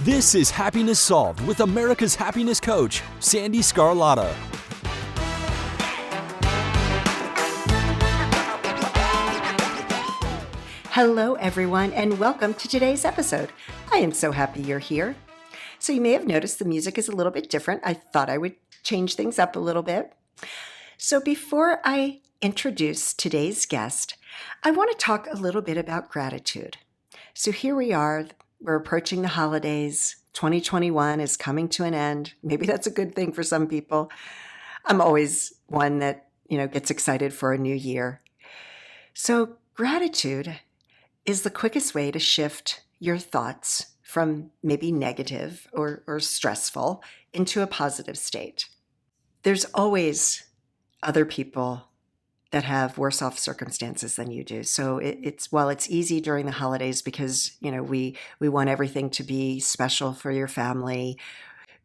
This is Happiness Solved with America's happiness coach, Sandy Scarlatta. Hello, everyone, and welcome to today's episode. I am so happy you're here. So you may have noticed the music is a little bit different. I thought I would change things up a little bit. So before I introduce today's guest, I want to talk a little bit about gratitude. So here we are. We're approaching the holidays. 2021 is coming to an end. Maybe that's a good thing for some people. I'm always one that, gets excited for a new year. So gratitude is the quickest way to shift your thoughts from maybe negative or stressful into a positive state. There's always other people that have worse off circumstances than you do. So it's easy during the holidays because, we want everything to be special for your family.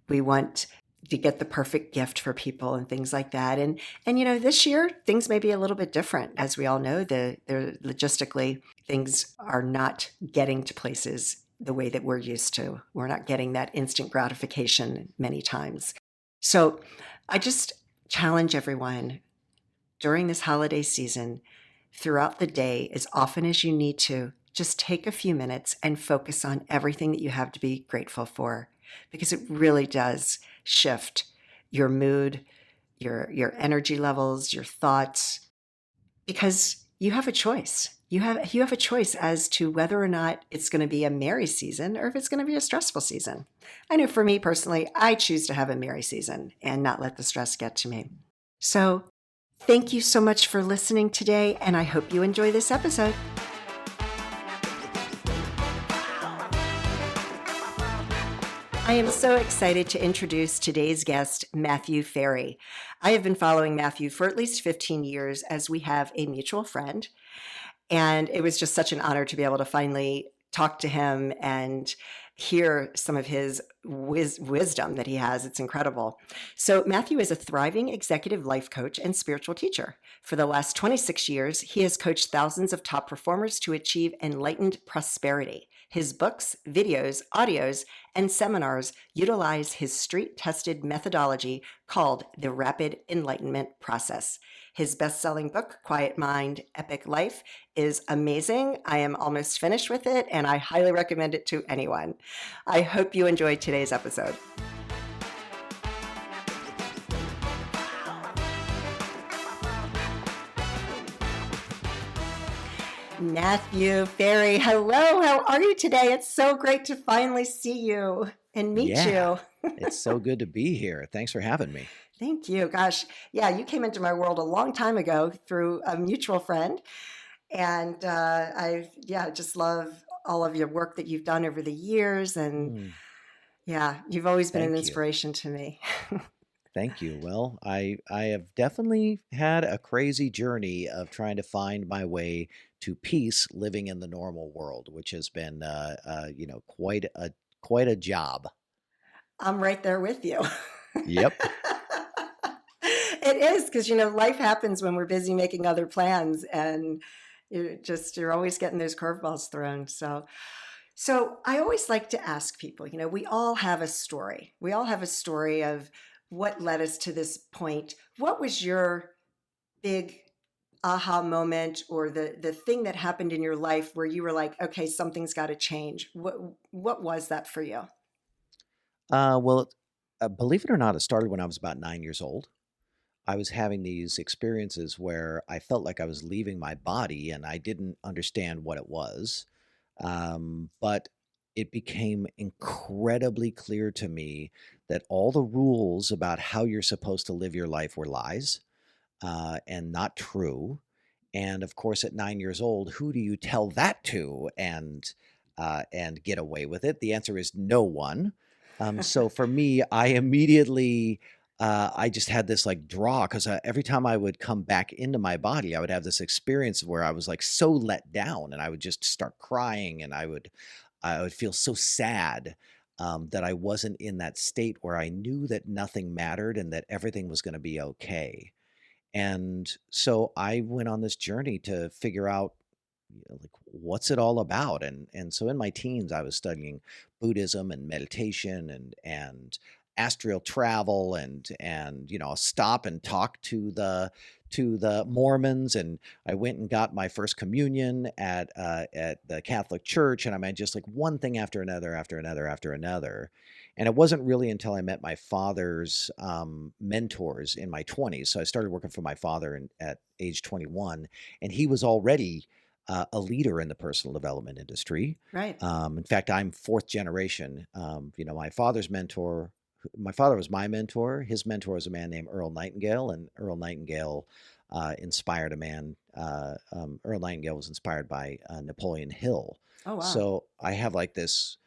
We want to get the perfect gift for people and things like that. And this year things may be a little bit different. As we all know, they're logistically, things are not getting to places the way that we're used to. We're not getting that instant gratification many times. So I just challenge everyone during this holiday season, throughout the day, as often as you need to, just take a few minutes and focus on everything that you have to be grateful for, because it really does shift your mood, your energy levels, your thoughts, because you have a choice. You have a choice as to whether or not it's going to be a merry season or if it's going to be a stressful season. I know for me personally, I choose to have a merry season and not let the stress get to me. So thank you so much for listening today, and I hope you enjoy this episode. I am so excited to introduce today's guest, Matthew Ferry. I have been following Matthew for at least 15 years as we have a mutual friend, and it was just such an honor to be able to finally talk to him and hear some of his wisdom that he has. It's incredible. So Matthew is a thriving executive life coach and spiritual teacher. For the last 26 years, he has coached thousands of top performers to achieve enlightened prosperity. His books, videos, audios, and seminars utilize his street-tested methodology called the Rapid Enlightenment Process. His best-selling book, Quiet Mind, Epic Life, is amazing. I am almost finished with it, and I highly recommend it to anyone. I hope you enjoyed today's episode. Matthew Ferry, hello. How are you today? It's so great to finally see you and meet you. It's so good to be here. Thanks for having me. Thank you. Gosh, yeah, you came into my world a long time ago through a mutual friend. And I just love all of your work that you've done over the years. And you've always been an inspiration to me. Thank you. Well, I have definitely had a crazy journey of trying to find my way to peace living in the normal world, which has been, quite a job. I'm right there with you. Yep. It is, because, life happens when we're busy making other plans, and you're always getting those curveballs thrown. So I always like to ask people, we all have a story. We all have a story of what led us to this point. What was your big aha moment, or the thing that happened in your life where you were like, okay, something's got to change? What was that for you? Believe it or not, it started when I was about 9 years old. I was having these experiences where I felt like I was leaving my body and I didn't understand what it was. But it became incredibly clear to me that all the rules about how you're supposed to live your life were lies and not true. And of course, at 9 years old, who do you tell that to and get away with it? The answer is no one. So for me, I immediately, I just had this like draw, because every time I would come back into my body, I would have this experience where I was like so let down, and I would just start crying, and I would feel so sad that I wasn't in that state where I knew that nothing mattered and that everything was going to be okay. And so I went on this journey to figure out like, what's it all about? And so in my teens, I was studying Buddhism and meditation and astral travel and I'll stop and talk to the Mormons, and I went and got my first communion at the Catholic Church, and I mean just like one thing after another, after another, after another. And it wasn't really until I met my father's mentors in my 20s. So I started working for my father at age 21, and he was already a leader in the personal development industry. Right. In fact, I'm fourth generation. My father's mentor, my father was my mentor. His mentor was a man named Earl Nightingale, and Earl Nightingale inspired a man. Earl Nightingale was inspired by Napoleon Hill. Oh, wow. So I have like this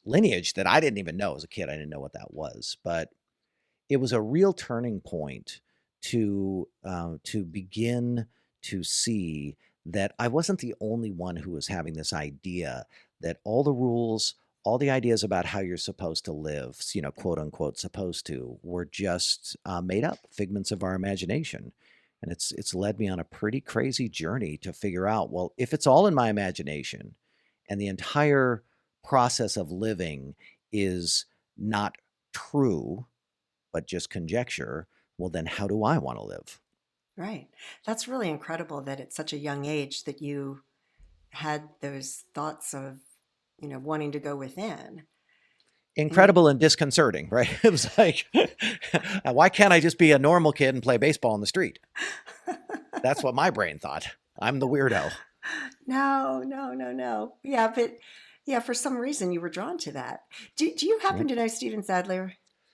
lineage that I didn't even know as a kid. I didn't know what that was, but it was a real turning point to begin to see that I wasn't the only one who was having this idea that all the rules, all the ideas about how you're supposed to live, quote unquote, supposed to, were just made up, figments of our imagination. And it's led me on a pretty crazy journey to figure out, well, if it's all in my imagination and the entire process of living is not true, but just conjecture, well, then how do I want to live? Right. That's really incredible that at such a young age that you had those thoughts of, wanting to go within. Incredible and disconcerting, right? It was like, why can't I just be a normal kid and play baseball in the street? That's what my brain thought. I'm the weirdo. No, no, no, no. Yeah, but yeah, for some reason you were drawn to that. Do you Yeah. happen to know Stephen Sadler?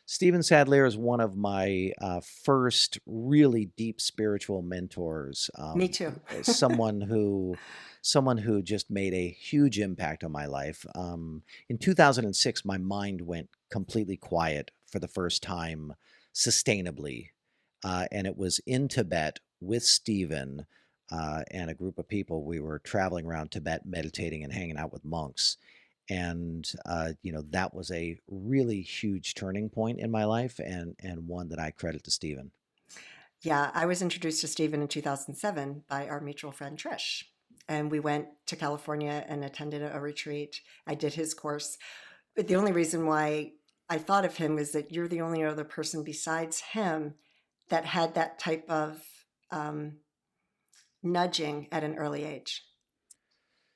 Stephen Sadler is one of my first really deep spiritual mentors. Me too. Someone who just made a huge impact on my life. In 2006, my mind went completely quiet for the first time, sustainably, and it was in Tibet with Stephen and a group of people. We were traveling around Tibet, meditating and hanging out with monks. And that was a really huge turning point in my life, and one that I credit to Stephen. Yeah, I was introduced to Stephen in 2007 by our mutual friend Trish. And we went to California and attended a retreat. I did his course. But the only reason why I thought of him is that you're the only other person besides him that had that type of nudging at an early age.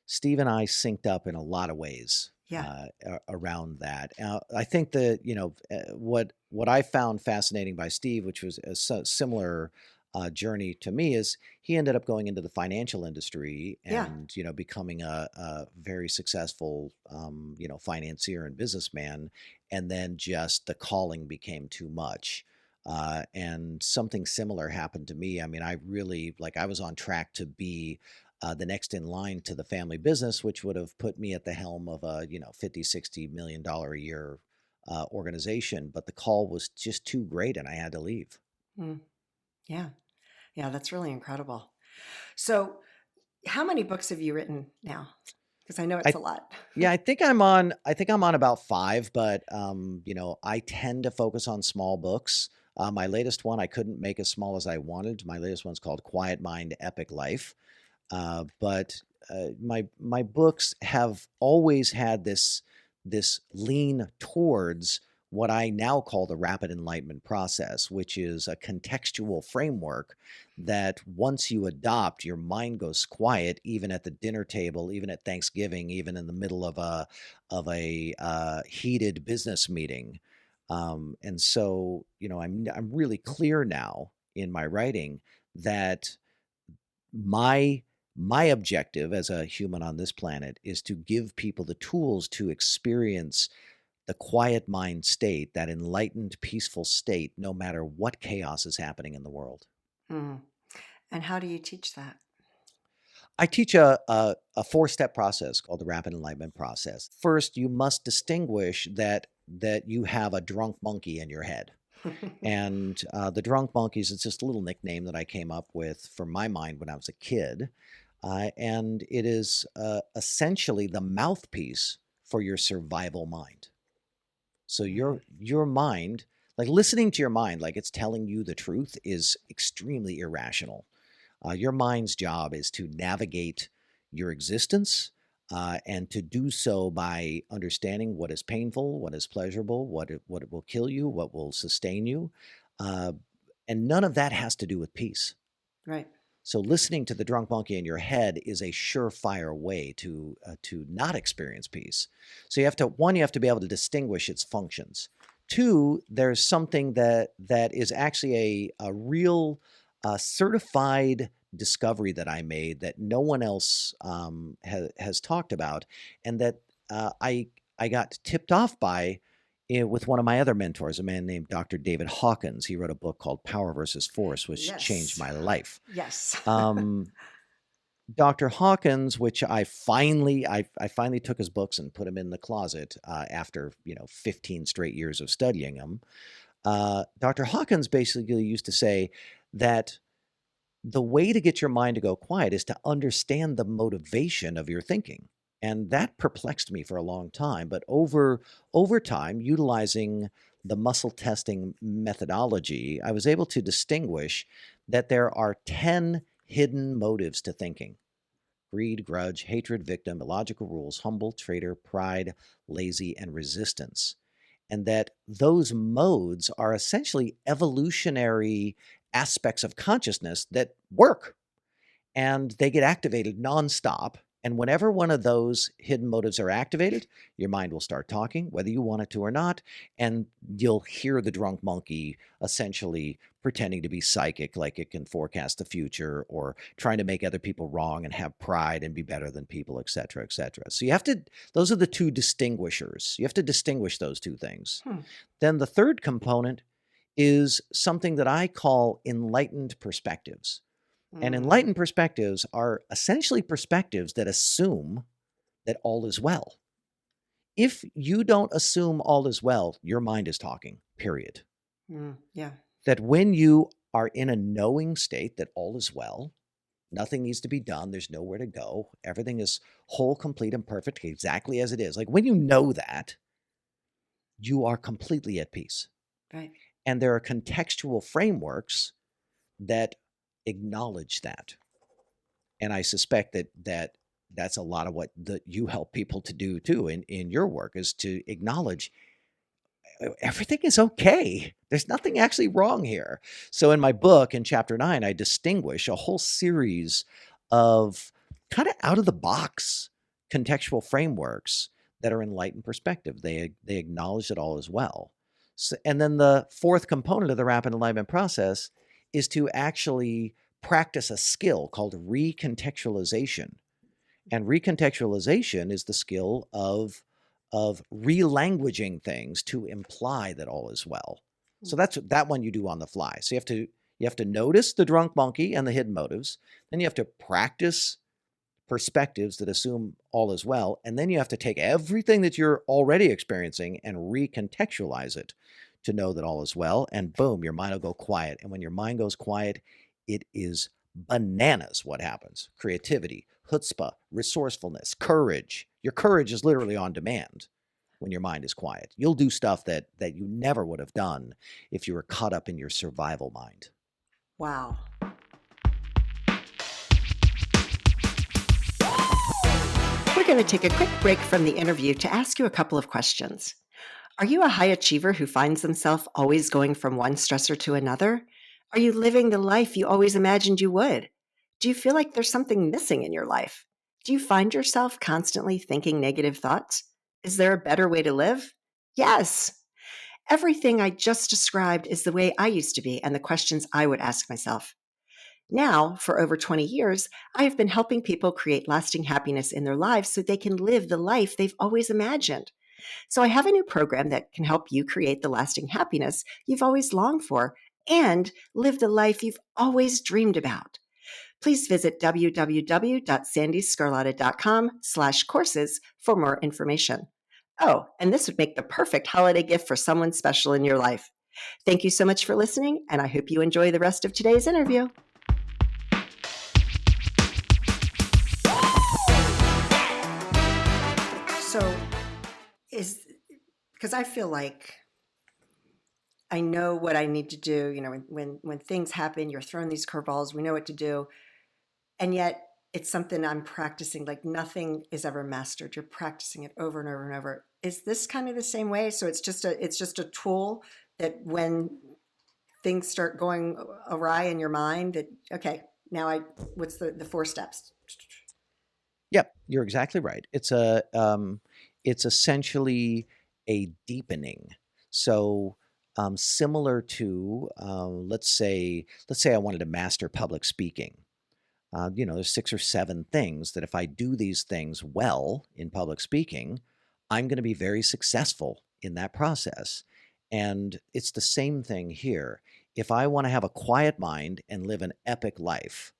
Steve and I synced up in a lot of ways Yeah. around that. I think that what I found fascinating by Steve, which was a similar journey to me, is he ended up going into the financial industry Yeah. and becoming a very successful financier and businessman, and then just the calling became too much. And something similar happened to me. I mean, I was on track to be the next in line to the family business, which would have put me at the helm of a 50-60 million dollar a year organization. But the call was just too great, and I had to leave. Mm. Yeah. Yeah, that's really incredible. So, how many books have you written now? Because I know it's I a lot. Yeah, I think I'm on about 5, but I tend to focus on small books. My latest one I couldn't make as small as I wanted. My latest one's called Quiet Mind, Epic Life. But my books have always had this lean towards what I now call the Rapid Enlightenment Process, which is a contextual framework that once you adopt, your mind goes quiet, even at the dinner table, even at Thanksgiving, even in the middle of a heated business meeting. And so, I'm really clear now in my writing that my my objective as a human on this planet is to give people the tools to experience the quiet mind state, that enlightened, peaceful state, no matter what chaos is happening in the world. Mm. And how do you teach that? I teach a 4-step process called the Rapid Enlightenment Process. First, you must distinguish that you have a drunk monkey in your head. And the drunk monkeys, it's just a little nickname that I came up with for my mind when I was a kid. And it is essentially the mouthpiece for your survival mind. So your mind, like listening to your mind, like it's telling you the truth, is extremely irrational. Your mind's job is to navigate your existence, and to do so by understanding what is painful, what is pleasurable, what it will kill you, what will sustain you. Uh, and none of that has to do with peace. Right. So listening to the drunk monkey in your head is a surefire way to not experience peace. So you have to be able to distinguish its functions. Two, there's something that is actually a real certified discovery that I made that no one else has talked about, and that I got tipped off by with one of my other mentors, a man named Dr. David Hawkins. He wrote a book called Power versus Force, which changed Yes. my life. Yes. Um, Dr. Hawkins, which I finally took his books and put them in the closet after 15 straight years of studying them. Dr. Hawkins basically used to say that the way to get your mind to go quiet is to understand the motivation of your thinking. And that perplexed me for a long time. But over time, utilizing the muscle testing methodology, I was able to distinguish that there are 10 hidden motives to thinking: greed, grudge, hatred, victim, illogical rules, humble, traitor, pride, lazy, and resistance. And that those modes are essentially evolutionary aspects of consciousness that work, and they get activated nonstop. And whenever one of those hidden motives are activated, your mind will start talking, whether you want it to or not. And you'll hear the drunk monkey essentially pretending to be psychic, like it can forecast the future, or trying to make other people wrong and have pride and be better than people, et cetera, et cetera. So those are the two distinguishers. You have to distinguish those two things. Hmm. Then the third component is something that I call enlightened perspectives. And Mm. enlightened perspectives are essentially perspectives that assume that all is well. If you don't assume all is well, your mind is talking, period. Yeah. That when you are in a knowing state that all is well, nothing needs to be done, there's nowhere to go, everything is whole, complete, and perfect, exactly as it is. Like when you know that, you are completely at peace. Right. And there are contextual frameworks that acknowledge that. And I suspect that's a lot of what you help people to do too in your work, is to acknowledge everything is okay. There's nothing actually wrong here. So in my book, in chapter 9, I distinguish a whole series of kind of out of the box contextual frameworks that are enlightened perspective. They acknowledge that all is well. So, and then the fourth component of the rapid enlightenment process is to actually practice a skill called recontextualization. And recontextualization is the skill of relanguaging things to imply that all is well. So that's that one you do on the fly. So you have to notice the drunk monkey and the hidden motives. Then you have to practice perspectives that assume all is well. And then you have to take everything that you're already experiencing and recontextualize it to know that all is well. And boom, your mind will go quiet. And when your mind goes quiet, it is bananas what happens. Creativity, chutzpah, resourcefulness, courage. Your courage is literally on demand when your mind is quiet. You'll do stuff that you never would have done if you were caught up in your survival mind. Wow. We're going to take a quick break from the interview to ask you a couple of questions. Are you a high achiever who finds themselves always going from one stressor to another? Are you living the life you always imagined you would? Do you feel like there's something missing in your life? Do you find yourself constantly thinking negative thoughts? Is there a better way to live? Yes. Everything I just described is the way I used to be and the questions I would ask myself. Now, for over 20 years, I have been helping people create lasting happiness in their lives so they can live the life they've always imagined. So I have a new program that can help you create the lasting happiness you've always longed for and live the life you've always dreamed about. Please visit www.sandyscarlotta.com/courses for more information. Oh, and this would make the perfect holiday gift for someone special in your life. Thank you so much for listening, and I hope you enjoy the rest of today's interview. So, because I feel like I know what I need to do. When things happen, you're thrown these curveballs. We know what to do, and yet it's something I'm practicing. Like nothing is ever mastered. You're practicing it over and over and over. Is this kind of the same way? So it's just a tool that when things start going awry in your mind, that okay, now what's the four steps? Yep, you're exactly right. It's essentially a deepening. So similar to let's say I wanted to master public speaking. There's 6 or 7 things that if I do these things well in public speaking, I'm going to be very successful in that process. And it's the same thing here. If I want to have a quiet mind and live an epic life,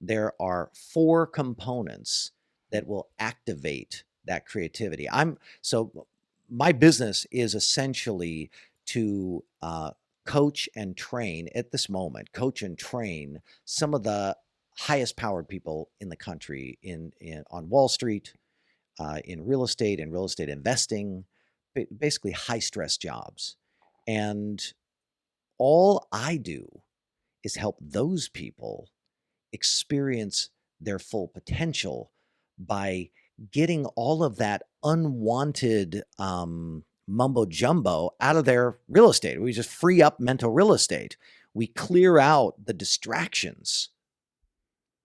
there are 4 components that will activate that creativity. My business is essentially to coach and train at this moment, coach and train some of the highest powered people in the country in on Wall Street, in real estate and real estate investing, basically high stress jobs. And all I do is help those people experience their full potential by getting all of that unwanted mumbo jumbo out of their real estate. We just free up mental real estate. We clear out the distractions.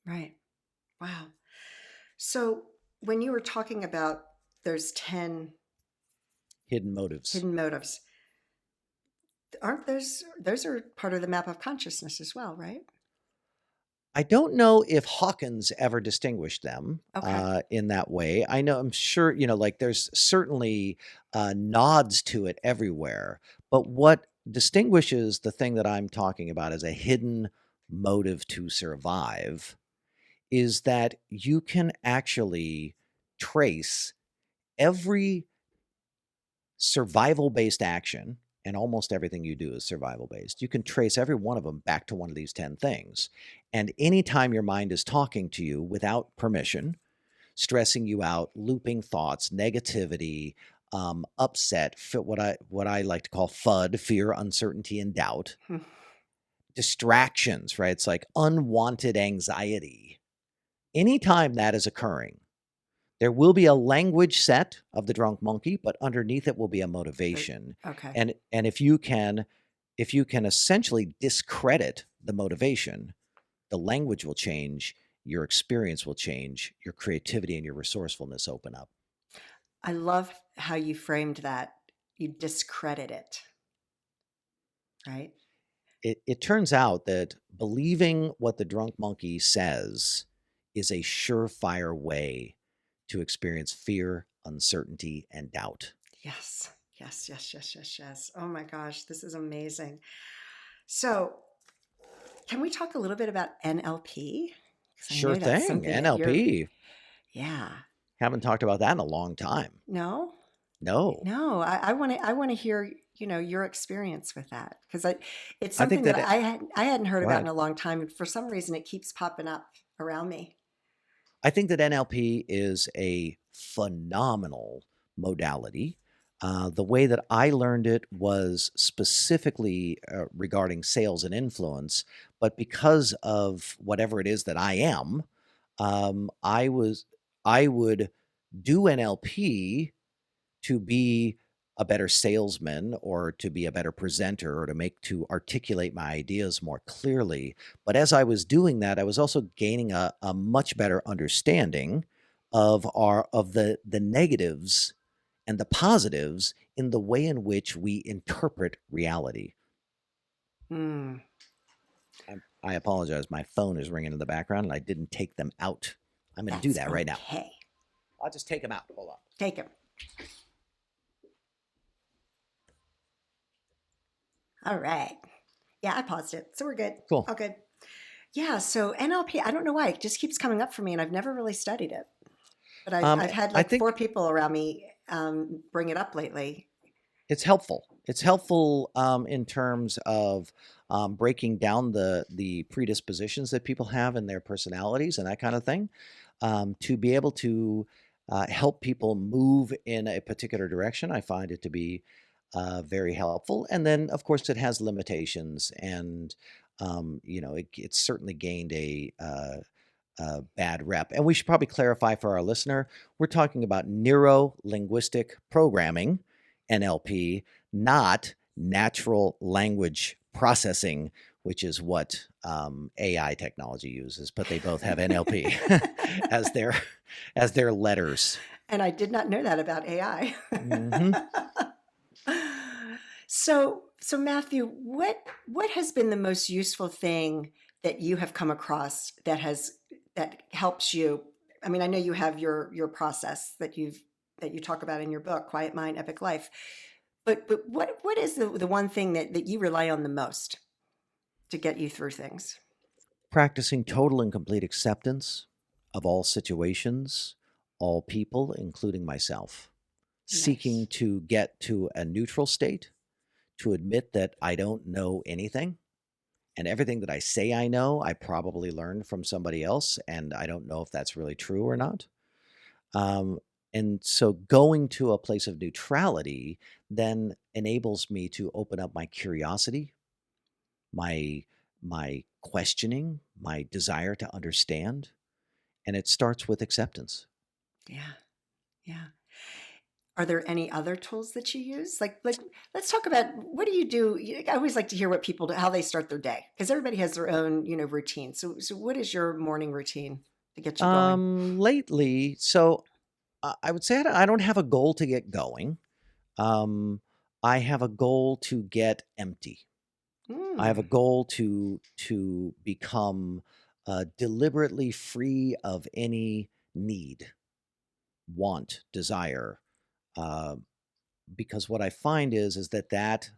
Right. Wow. So when you were talking about those 10 Hidden motives. hidden motives, aren't those are part of the map of consciousness as well, right? I don't know if Hawkins ever distinguished them Okay. in that way. I'm sure, like there's certainly nods to it everywhere. But what distinguishes the thing that I'm talking about as a hidden motive to survive is that you can actually trace every survival based action, and almost everything you do is survival based. You can trace every one of them back to one of these 10 things. And anytime your mind is talking to you without permission, stressing you out, looping thoughts, negativity, upset, what I like to call FUD, fear, uncertainty, and doubt, Hmm. distractions, right? It's like unwanted anxiety. Anytime that is occurring, there will be a language set of the drunk monkey, but underneath it will be a motivation. Okay. And if you can essentially discredit the motivation, the language will change, your experience will change, your creativity and your resourcefulness open up. I love how you framed that. You discredit it, right? It turns out that believing what the drunk monkey says is a surefire way to experience fear, uncertainty, and doubt. Yes. Yes, yes, yes, yes, yes. Oh my gosh, this is amazing. So, can we talk a little bit about NLP? Because I Sure know that's thing. something that NLP. yeah. Haven't talked about that in a long time. No, No. no. I want to hear your experience with that because it's I think something that that it, I hadn't heard go about in ahead. a long time, and for some reason it keeps popping up around me. I think that NLP is a phenomenal modality. The way that I learned it was specifically regarding sales and influence, but because of whatever it is that I am, I would do NLP to be a better salesman or to be a better presenter or to articulate my ideas more clearly. But as I was doing that, I was also gaining a much better understanding of the negatives and the positives in the way in which we interpret reality. Hmm. I apologize. My phone is ringing in the background and I didn't take them out. I'm going to do That's that right now. okay. I'll just take them out. Hold on. Take it. All right. Yeah, I paused it, so we're good. Cool. All good. Yeah. So NLP, I don't know why it just keeps coming up for me, and I've never really studied it. But I've had I like four think people around me bring it up lately. it's helpful. It's helpful in terms of breaking down the predispositions that people have in their personalities and that kind of thing, to be able to help people move in a particular direction. I find it to be very helpful. And then, of course, it has limitations, and it's certainly gained bad rep. And we should probably clarify for our listener, we're talking about neuro-linguistic programming, NLP, not natural language processing, which is what AI technology uses, but they both have NLP as their letters. And I did not know that about AI. Hmm. So Matthew, what has been the most useful thing that you have come across that helps you? I mean, I know you have your process that you talk about in your book, Quiet Mind, Epic Life. But what is the one thing that you rely on the most to get you through things? Practicing total and complete acceptance of all situations, all people, including myself. Seeking Nice. to get to a neutral state, to admit that I don't know anything. And everything that I say I know, I probably learned from somebody else, and I don't know if that's really true or not. Um, and so going to a place of neutrality then enables me to open up my curiosity, my my questioning, my desire to understand, and it starts with acceptance. Yeah. Yeah. Are there any other tools that you use? Like let's talk about what do you do? I always like to hear what people do, how they start their day, because everybody has their own, routine. So what is your morning routine to get you going? Lately, so I would say I don't have a goal to get going. Um, I have a goal to get empty. I have a Hmm. goal to become deliberately free of any need, want, desire. Uh, because what I find is that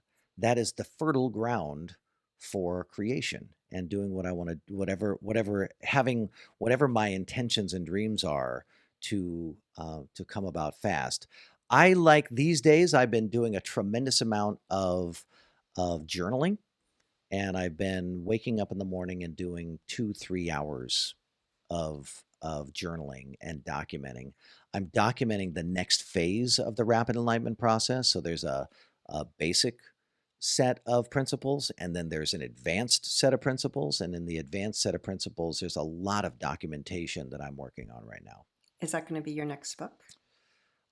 is the fertile ground for creation and doing what I want to, whatever having whatever my intentions and dreams are to come about fast. I like these days. I've been doing a tremendous amount of journaling, and I've been waking up in the morning and doing 2-3 hours of journaling and documenting. I'm documenting the next phase of the rapid enlightenment process. So there's a basic set of principles, and then there's an advanced set of principles. And in the advanced set of principles, there's a lot of documentation that I'm working on right now. Is that going to be your next book?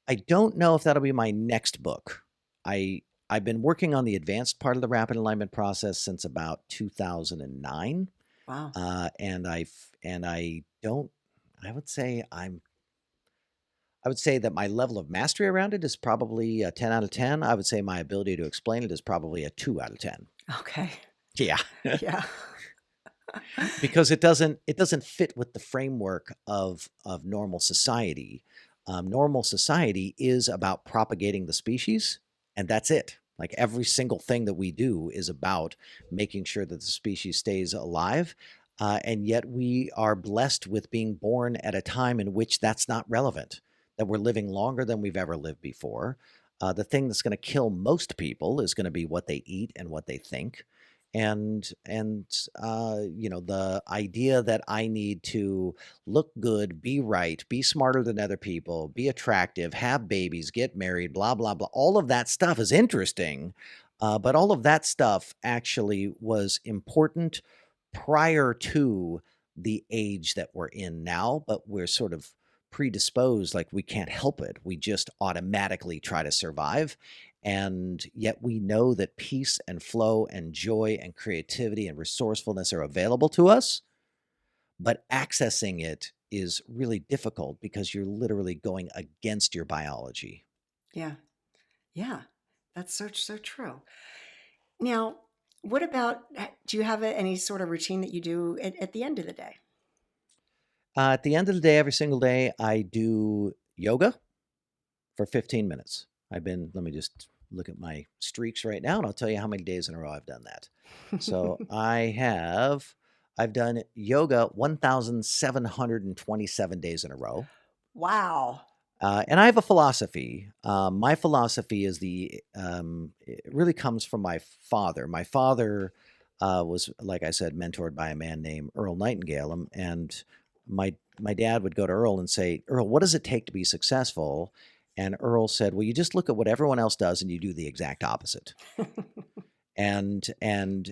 I don't know if that'll be my next book. I've been working on the advanced part of the rapid enlightenment process since about 2009. Wow. And I don't. I would say I would say that my level of mastery around it is probably a 10 out of 10. I would say my ability to explain it is probably a 2 out of 10. Okay. Yeah. Yeah. Because it doesn't fit with the framework of normal society. Normal society is about propagating the species, and that's it. Like every single thing that we do is about making sure that the species stays alive. And yet we are blessed with being born at a time in which that's not relevant, that we're living longer than we've ever lived before. The thing that's going to kill most people is going to be what they eat and what they think. And the idea that I need to look good, be right, be smarter than other people, be attractive, have babies, get married, blah blah blah, all of that stuff is interesting, but all of that stuff actually was important prior to the age that we're in now, but we're sort of predisposed, like we can't help it, we just automatically try to survive. And yet we know that peace and flow and joy and creativity and resourcefulness are available to us, but accessing it is really difficult because you're literally going against your biology. Yeah. Yeah. That's so true. Now, what about, do you have any sort of routine that you do at the end of the day? At the end of the day, every single day, I do yoga for 15 minutes. Let me just look at my streaks right now, and I'll tell you how many days in a row I've done that. So I've done yoga 1,727 days in a row. Wow. And I have a philosophy. My philosophy it really comes from my father. My father was, like I said, mentored by a man named Earl Nightingale. And my dad would go to Earl and say, Earl, what does it take to be successful? And Earl said, well, you just look at what everyone else does and you do the exact opposite. And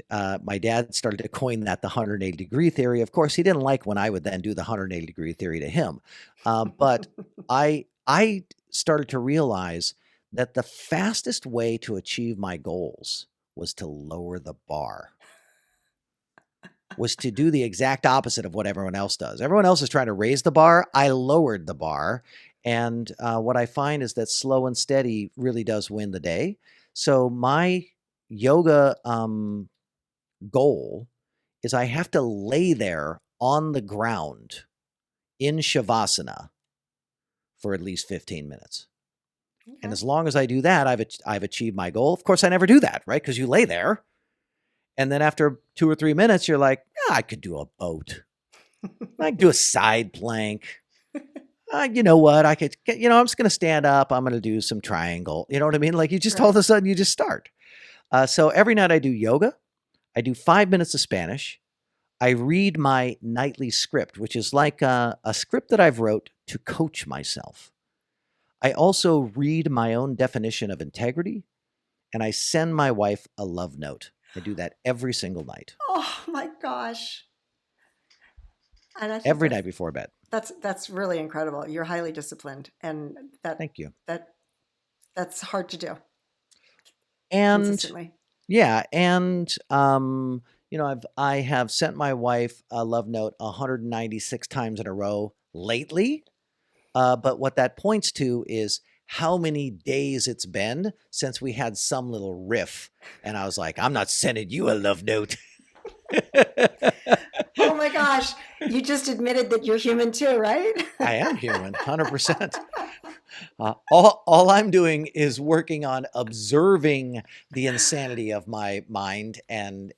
my dad started to coin that the 180-degree theory. Of course, he didn't like when I would then do the 180-degree theory to him. But I started to realize that the fastest way to achieve my goals was to lower the bar, was to do the exact opposite of what everyone else does. Everyone else is trying to raise the bar. I lowered the bar. And what I find is that slow and steady really does win the day. So my yoga goal is I have to lay there on the ground in Shavasana for at least 15 minutes. And Okay. as long as I do that, I've achieved my goal. Of course, I never do that, right? Because you lay there. And then after 2 or 3 minutes, you're like, I could do a boat. I could do a side plank. You know what? I could, I'm just going to stand up. I'm going to do some triangle. You know what I mean? Like you just all of a sudden, you just start. So every night I do yoga. I do 5 minutes of Spanish. I read my nightly script, which is like a script that I've wrote to coach myself. I also read my own definition of integrity, and I send my wife a love note. I do that every single night. Oh my gosh. And I think Every night before bed. that's really incredible. You're highly disciplined, and Thank you. That's hard to do And consistently. yeah, and I have sent my wife a love note 196 times in a row lately. But what that points to is how many days it's been since we had some little riff. And I was like, I'm not sending you a love note. Oh my gosh. You just admitted that you're human too, right? I am human, 100%. All I'm doing is working on observing the insanity of my mind and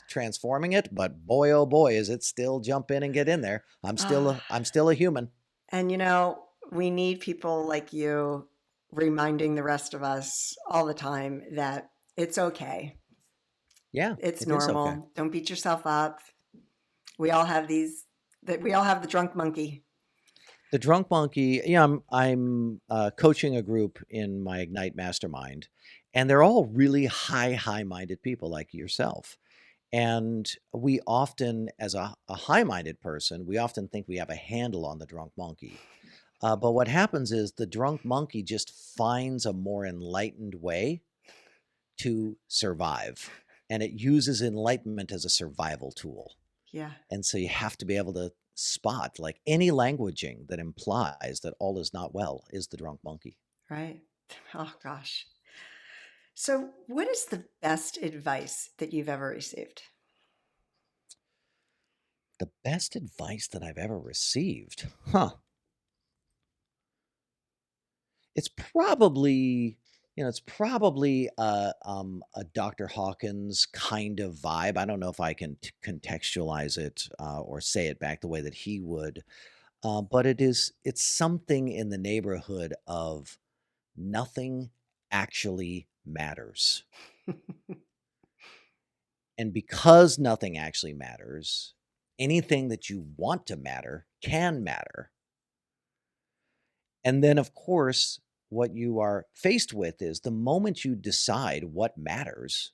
transforming it. But boy, oh boy, is it still jump in and get in there. I'm still a human. And we need people like you reminding the rest of us all the time that it's okay. Yeah, It's it is normal. okay. Don't beat yourself up. We all have we all have the drunk monkey. The drunk monkey. Yeah, I'm coaching a group in my Ignite Mastermind, and they're all really high-minded people like yourself. And we often, as a high-minded person, we often think we have a handle on the drunk monkey. But what happens is the drunk monkey just finds a more enlightened way to survive, and it uses enlightenment as a survival tool. Yeah. And so you have to be able to spot, like any languaging that implies that all is not well is the drunk monkey. Right. Oh gosh. So, what is the best advice that you've ever received? The best advice that I've ever received, huh? It's probably, a Dr. Hawkins kind of vibe. I don't know if I can contextualize it or say it back the way that he would, but it's something in the neighborhood of nothing actually matters. And because nothing actually matters, anything that you want to matter can matter. And then, of course, what you are faced with is the moment you decide what matters,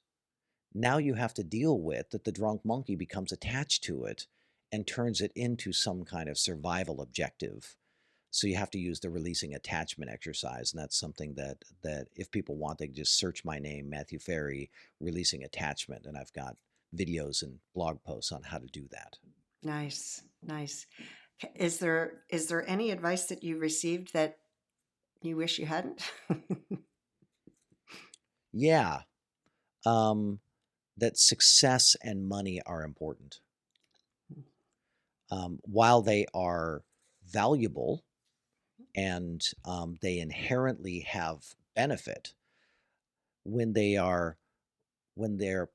now you have to deal with that the drunk monkey becomes attached to it and turns it into some kind of survival objective. So you have to use the releasing attachment exercise. And that's something that if people want, they can just search my name, Matthew Ferry, releasing attachment. And I've got videos and blog posts on how to do that. Nice. Is there any advice that you received that you wish you hadn't? Yeah. That success and money are important. While they are valuable and they inherently have benefit, when they're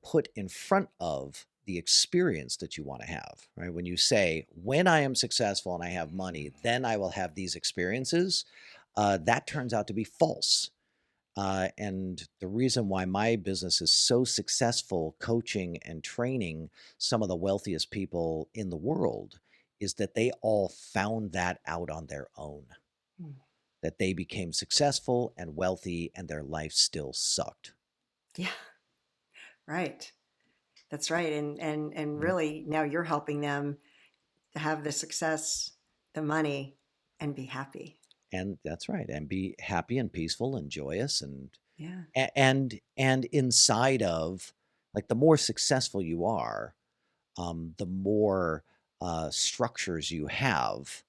put in front of the experience that you want to have, right? When you say, when I am successful and I have money, then I will have these experiences, that turns out to be false. And the reason why my business is so successful coaching and training some of the wealthiest people in the world is that they all found that out on their own, that they became successful and wealthy and their life still sucked. Yeah. Right. That's right. And Yep. really now you're helping them to have the success, the money, and be happy. And that's right. And be happy and peaceful and joyous Yeah. and inside of, like, the more successful you are, the more structures you have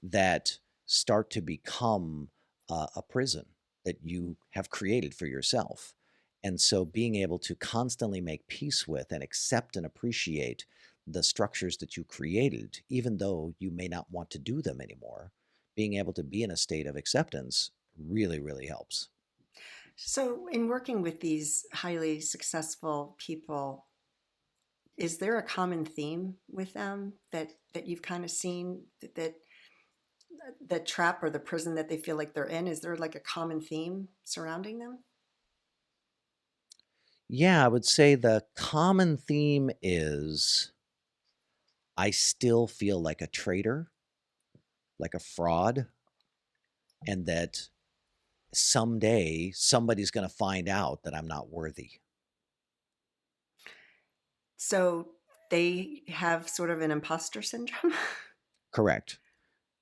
that start to become a prison that you have created for yourself. And so being able to constantly make peace with and accept and appreciate the structures that you created, even though you may not want to do them anymore, being able to be in a state of acceptance really, really helps. So, in working with these highly successful people, is there a common theme with them that you've kind of seen that the trap or the prison that they feel like they're in? Is there like a common theme surrounding them? Yeah, I would say the common theme is I still feel like a traitor, like a fraud, and that someday somebody's going to find out that I'm not worthy. So they have sort of an imposter syndrome. Correct.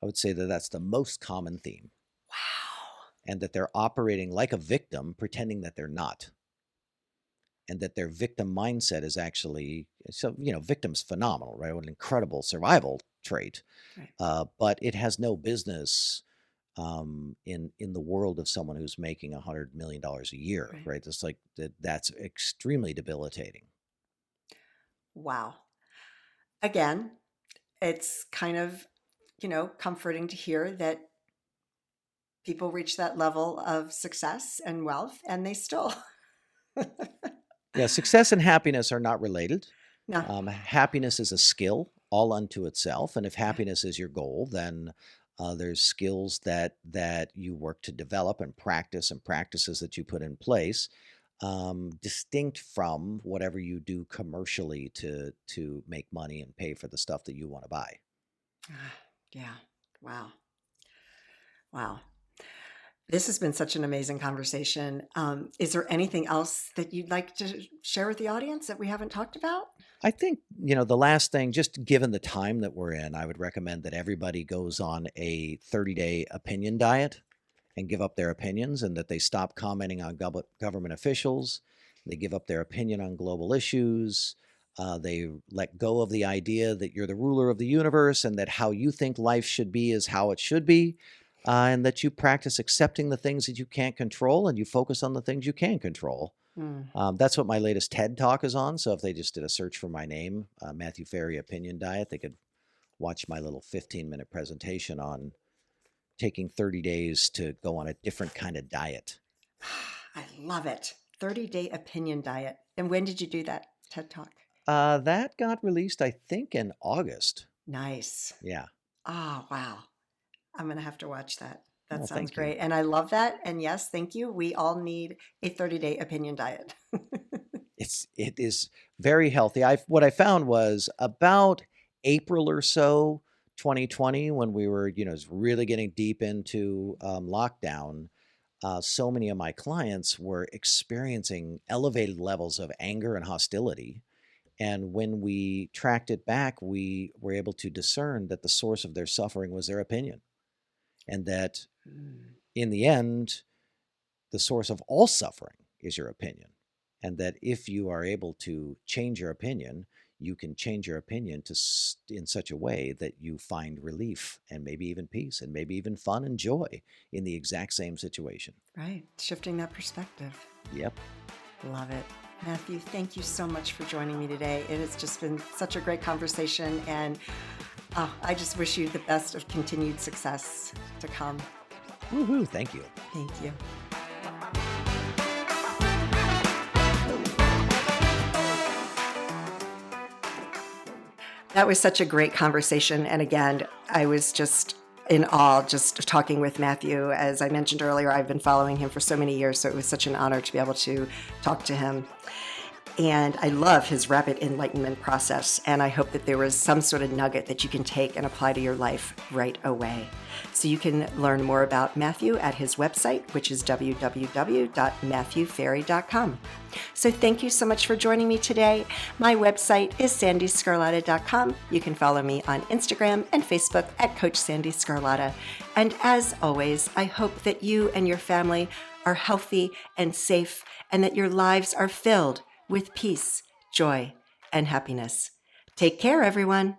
I would say that that's the most common theme, Wow. and that they're operating like a victim, pretending that they're not, and that their victim mindset is actually, so, victim's phenomenal, right? What an incredible survival trait. Right. But it has no business in the world of someone who's making $100 million a year, Right. right? It's like that's extremely debilitating. Wow. Again, it's kind of, comforting to hear that people reach that level of success and wealth and they still Yeah, success and happiness are not related. no. Happiness is a skill all unto itself, and if Yeah. happiness is your goal, then there's skills that you work to develop and practice, and practices that you put in place, distinct from whatever you do commercially to make money and pay for the stuff that you want to buy. Yeah. Wow. Wow. This has been such an amazing conversation. Is there anything else that you'd like to share with the audience that we haven't talked about? I think, the last thing, just given the time that we're in, I would recommend that everybody goes on a 30-day opinion diet and give up their opinions, and that they stop commenting on government officials. They give up their opinion on global issues. They let go of the idea that you're the ruler of the universe and that how you think life should be is how it should be. And that you practice accepting the things that you can't control and you focus on the things you can control. Mm. That's what my latest TED Talk is on. So if they just did a search for my name, Matthew Ferry Opinion Diet, they could watch my little 15-minute presentation on taking 30 days to go on a different kind of diet. I love it. 30-day opinion diet. And when did you do that TED Talk? That got released, I think, in August. Nice. Yeah. Oh, wow. I'm going to have to watch that. That Well, sounds thank you. great. And I love that. And yes, thank you. We all need a 30-day opinion diet. It is very healthy. What I found was about April or so, 2020, when we were, really getting deep into lockdown. So many of my clients were experiencing elevated levels of anger and hostility. And when we tracked it back, we were able to discern that the source of their suffering was their opinion. And that Mm. in the end, the source of all suffering is your opinion. And that if you are able to change your opinion, you can change your opinion in such a way that you find relief and maybe even peace and maybe even fun and joy in the exact same situation. Right. Shifting that perspective. Yep. Love it. Matthew, thank you so much for joining me today. It has just been such a great conversation, and I just wish you the best of continued success to come. Woohoo, thank you. Thank you. That was such a great conversation. And again, I was just in awe just talking with Matthew. As I mentioned earlier, I've been following him for so many years, so it was such an honor to be able to talk to him. And I love his Rapid Enlightenment Process. And I hope that there was some sort of nugget that you can take and apply to your life right away. So you can learn more about Matthew at his website, which is www.matthewferry.com. So thank you so much for joining me today. My website is sandyscarlatta.com. You can follow me on Instagram and Facebook at Coach Sandy Scarlatta. And as always, I hope that you and your family are healthy and safe, and that your lives are filled with peace, joy, and happiness. Take care, everyone.